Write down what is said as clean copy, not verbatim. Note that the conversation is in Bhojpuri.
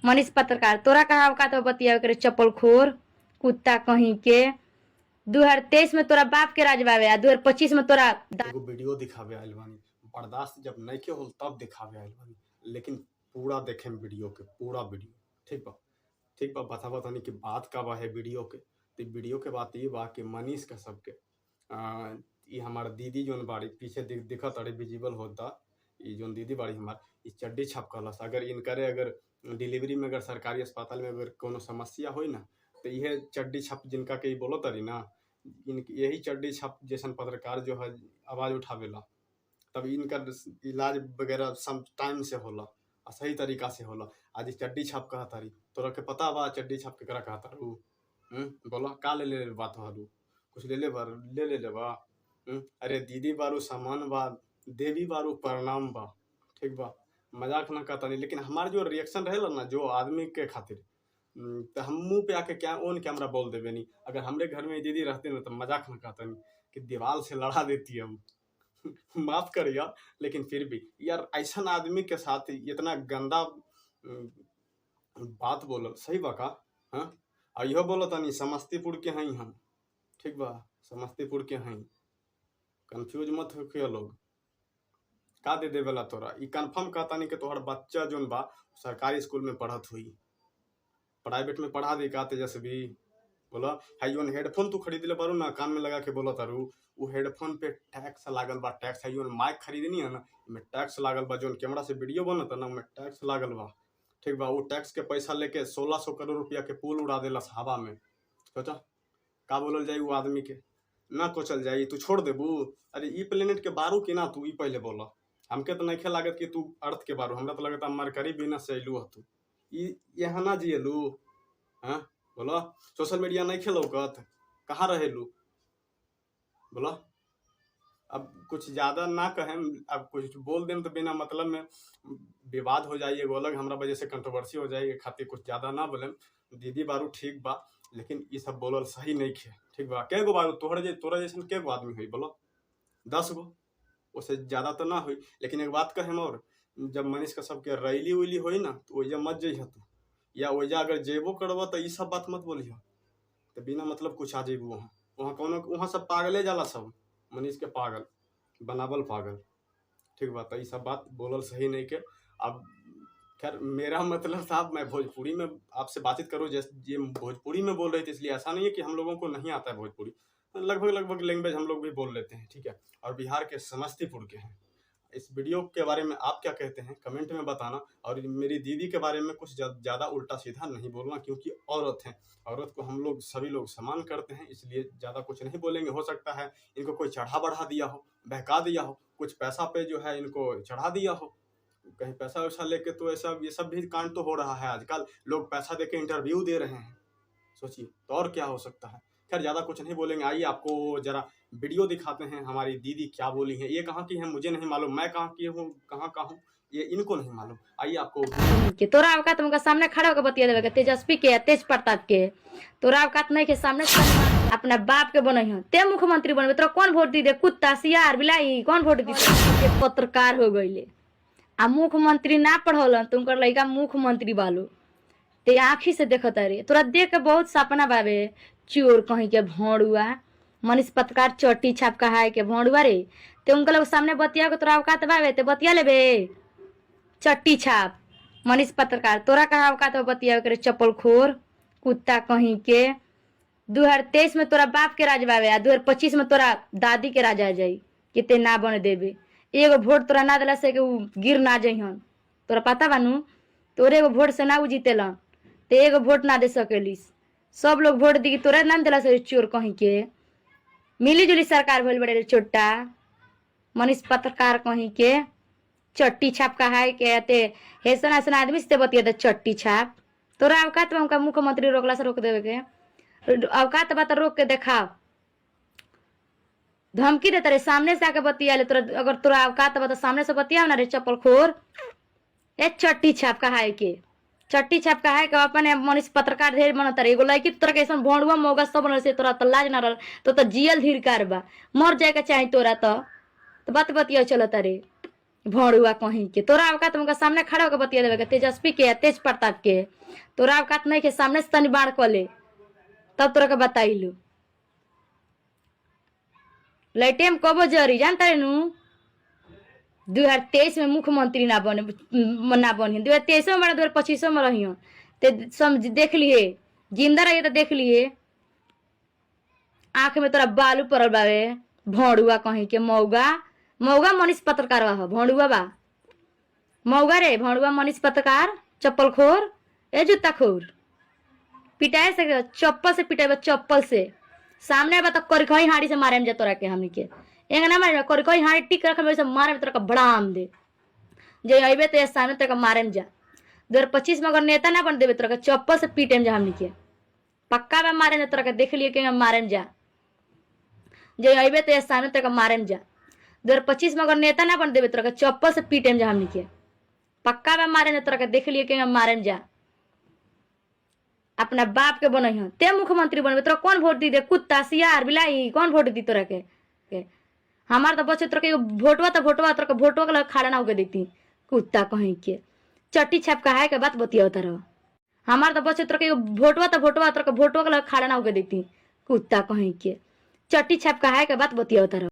मनीष पत्रकार तोरा कहा औकात बतिया करे चप्पल खोर कुत्ता कहीं के 2023 में तोरा बाप के राज बावे 2025 में तोरा एगो वीडियो दिखावे आइल बानी। बर्दाश्त जब नइखे होल तब दिखावे आइल बानी, लेकिन पूरा देखे वीडियो के पूरा वीडियो। ठीक बा बतावा तनी कि बात का बा है वीडियो के। तो वीडियो के बात ये बा कि मनीष का सबके ये हमार दीदी जोन बाड़ी पीछे दिखत अरे विजिबल होता। ये जोन दीदी बाड़ी हमार ये चड्डी छपकलस। अगर इनकरे अगर डिलीवरी में अगर सरकारी अस्पताल में अगर कोनो समस्या होई ना तो यह चड्डी छप जिनका के बोलो तरी ना यही चड्डी छप जैसन पत्रकार जो है आवाज उठावेला तब इनका इलाज वगैरह सम टाइम से होला और सही तरीका से होला। आज चड्डी छाप कहा तारी तोरा के पता बा चड्डी छाप के करा कहा तारू बोला का ले बात हरू कुछ ले ले बा अरे दीदी बारू सामान बा देवी बारू प्रणाम बा ठीक बा मजाक ना कहता नहीं। लेकिन हमार जो रिएक्शन रहेला ना जो आदमी के खातिर तो हम मुंह पे आके क्या ऑन कैमरा बोल देवे नहीं। अगर हमरे घर में दीदी रहते ना तो मजाक ना कहता नहीं कि दीवार से लड़ा देती हम माफ करिए। लेकिन फिर भी यार ऐसा आदमी के साथ इतना गंदा बात बोलल सही बा का? हाँ और यहो बोलो तनी समस्तीपुर के हैं हम ठीक बा समस्तीपुर के हैं कंफ्यूज मत हो लोग का दे देवेला तोरा ई कंफर्म कहता नहीं कि तोहर बच्चा जोन बा सरकारी स्कूल में पढ़त हुई प्राइवेट में पढ़ा दे का तेजस्वी बोला है जोन हेडफोन तू खरीद ले बारू ना कान में लगा के बोला तारू वो हेडफोन पे टैक्स लागल बा। टैक्स है जोन माइक खरीदनी है ना में टैक्स लागल बा। जोन कैमरा से वीडियो बनता ना में टैक्स लागल बा ठीक बा। वो टैक्स के पैसा लेके 1600 करोड़ रुपया के पुल उड़ा देला हवा में। सोचा का बोलल जाई वो आदमी के ना कोचल जाई तू छोड़ देबू। अरे ई प्लेनेट के बारू की ना तू ई पहले बोला हमके तो नहीं लागत कि तू अर्थ के बारू हमरा तो लगता मरकरी बिना से अइलू तू यहाँ ना जियलू। हाँ बोला सोशल मीडिया नहीं खेलौकत कहाँ रहेलू बोला। अब कुछ ज़्यादा ना कहें अब कुछ बोल दें तो बिना मतलब में विवाद हो जाए एगो अलग हमरा वजह से कंट्रोवर्सी हो जाए खातिर कुछ ज़्यादा ना बोलें। दीदी बारू ठीक बा लेकिन ये सब बोलल सही नहीं खे ठीक बा। कै गो बारू तोरा जैसन कै गो आदमी हुई बोलो 10 गो उससे ज़्यादा तो ना हुई। लेकिन एक बात कहें और जब मनीष का सबके रैली उली हुई ना तो वैजा मत जइह तू या वैजा अगर जेबो करबा तो ये सब बात मत बोलिह तो बिना मतलब कुछ आ जेबू वहाँ कौन वहाँ सब पागले जाला सब मनीष के पागल बनावल पागल ठीक बात तो ये सब बात बोलल सही नहीं के। अब खैर मेरा मतलब साहब मैं भोजपुरी में आपसे बातचीत करूँ जैसे ये भोजपुरी में बोल रहे थे इसलिए ऐसा नहीं है कि हम लोगों को नहीं आता है भोजपुरी लगभग लैंग्वेज हम लोग भी बोल लेते हैं ठीक है। और बिहार के समस्तीपुर के हैं। इस वीडियो के बारे में आप क्या कहते हैं कमेंट में बताना। और मेरी दीदी के बारे में कुछ ज़्यादा उल्टा सीधा नहीं बोलना क्योंकि औरत हैं औरत को हम लोग सभी लोग सम्मान करते हैं इसलिए ज़्यादा कुछ नहीं बोलेंगे। हो सकता है इनको कोई चढ़ा बढ़ा दिया हो बहका दिया हो कुछ पैसा पे जो है इनको चढ़ा दिया हो कहीं पैसा वैसा लेके तो ऐसा ये सब भी कांड तो हो रहा है आजकल लोग पैसा देके इंटरव्यू दे रहे हैं सोचिए तो और क्या हो सकता है। खैर ज़्यादा कुछ नहीं बोलेंगे आइए आपको जरा वीडियो दिखाते हैं हमारी दीदी क्या बोली है। ये कहाँ की है मुझे नहीं मालूम मैं कहाँ की हूँ कहाँ का हूँ ये इनको नहीं मालूम। आइए आपको के तोरा औकात तुमका सामने खड़ा होकर बतिया देवे के तेजस्वी के तेज प्रताप के तोरा औकात नहीं के सामने अपना बाप के बनई ते मुख्यमंत्री बनबे तोरा कौन वोट दी दे कुत्ता सियार बिलाई कौन वोट दी दे पत्रकार हो गईले आ मुख्यमंत्री ना पढ़ौलन तुमकर लड़का मुख्यमंत्री बालो ते आँखी से देखत रे तोरा देख के बहुत सपना बावे चोर कहीं के भोंडुआ मनीष पत्रकार चट्टी छाप कहा के भोंडुआ रे ते उनके लोग सामने बतिया के तोरा औकात बावे ते बतिया लेबे चट्टी छाप मनीष पत्रकार तोरा कहा औकात बतिया करे चप्पल खोर कुत्ता कहीं के 2023 में तोरा बाप के राज बावे 2025 में तोरा दादी के राज आ जाई कि ते ना बन देबे। एगो वोट तोरा ना दिला से गिर ना जइहन तोरा पता बानू तोरे एगो वोट से ना उ जीतेलन ते एगो वोट ना दे सकेलिस सब लोग वोट दी तोरा ना दिला से चोर कहीं के मिली जुली सरकार भइल बड़े छोटा मनीष पत्रकार कहीं के चट्टी छाप कहा के ते ऐसा ऐसा आदमी से बतिया दे चट्टी छाप तोरा औकात में उनका मुख्यमंत्री रोकला से रोक देवे के औकात बात रोक के देखाओ धमकी देते रे सामने से आके बतिया ले तोरा अगर तोरा औकात बता सामने से बतिया ना रे चप्पल खोर ए चट्टी छाप कहा के चट्टी छाप कहा के अपन मनीष पत्रकार ढेर बनत रे एगो लड़की तोरा कैसन भोंडुआ मोगा सब बनल से तोरा तो लाज ना रह तो जियल धीर कार बा मर जाए के चाहे तोरा तो बात बतिया चलत रे भौड़ुआ कहीं के तोरा औकात तुमका सामने खड़ा होकर बतिया देवे के तेजस्वी के तेज प्रताप के तोरा औकात नहीं के सामने से तनी बाढ़ क ले तब तोरा के बताइलू लाइटेम कबो जरी जानता रे नू 2023 में मुख्यमंत्री ना बने 2023 में बने 2025 में रही ते समझ देख लिए जिंदा रहिए तो देख लिए आंख में तोरा बालू पड़ल बावे भौड़ुआ कहीं के मौगा मौगा मनीष पत्रकार बा भौड़ुआ बा मौगा रे भौड़ुआ मनीष पत्रकार चप्पल खोर ए जूता खोर पिटाए से चप्पल से पिटाए चप्पल से सामने बा तो करखई हाड़ी से मारे जा तोरा के हमनी के एंग ना मारे करखई हाड़ी टिक रख में से मारे तोरा का बड़ाम दे जे अइबे तो सामने तोरा का मारे जा 2025 में अगर नेता ना बन देबे तोरा का चप्पल से पीटे जा हमनी के पक्का बा मारे ने तोरा का देख लिए के मारे जा जे अइबे तो सामने तोरा का मारे जा 2025 में अगर नेता ना बन देबे तोरा का चप्पल से पीटे जा हमनी के पक्का बा मारे ने तोरा का देख लिए के मारे जा अपना बाप के बनई ते मुख्यमंत्री बनबे तोरा कौन वोट दी दे कुत्ता सियार बिलाई कौन वोट दी तोरा के हमार तो बच्चे तोरा के वोटवा तोरा के वोटवा के खड़ा ना होके देती कुत्ता कहीं के चट्टी छाप कहा के बात बतिया तरह हमार तो बच्चे तोरा के वोटवा तोरा के वोटवा के खड़ा ना होके देती कुत्ता कहीं के चट्टी छाप कहा के बात बतिया तरह।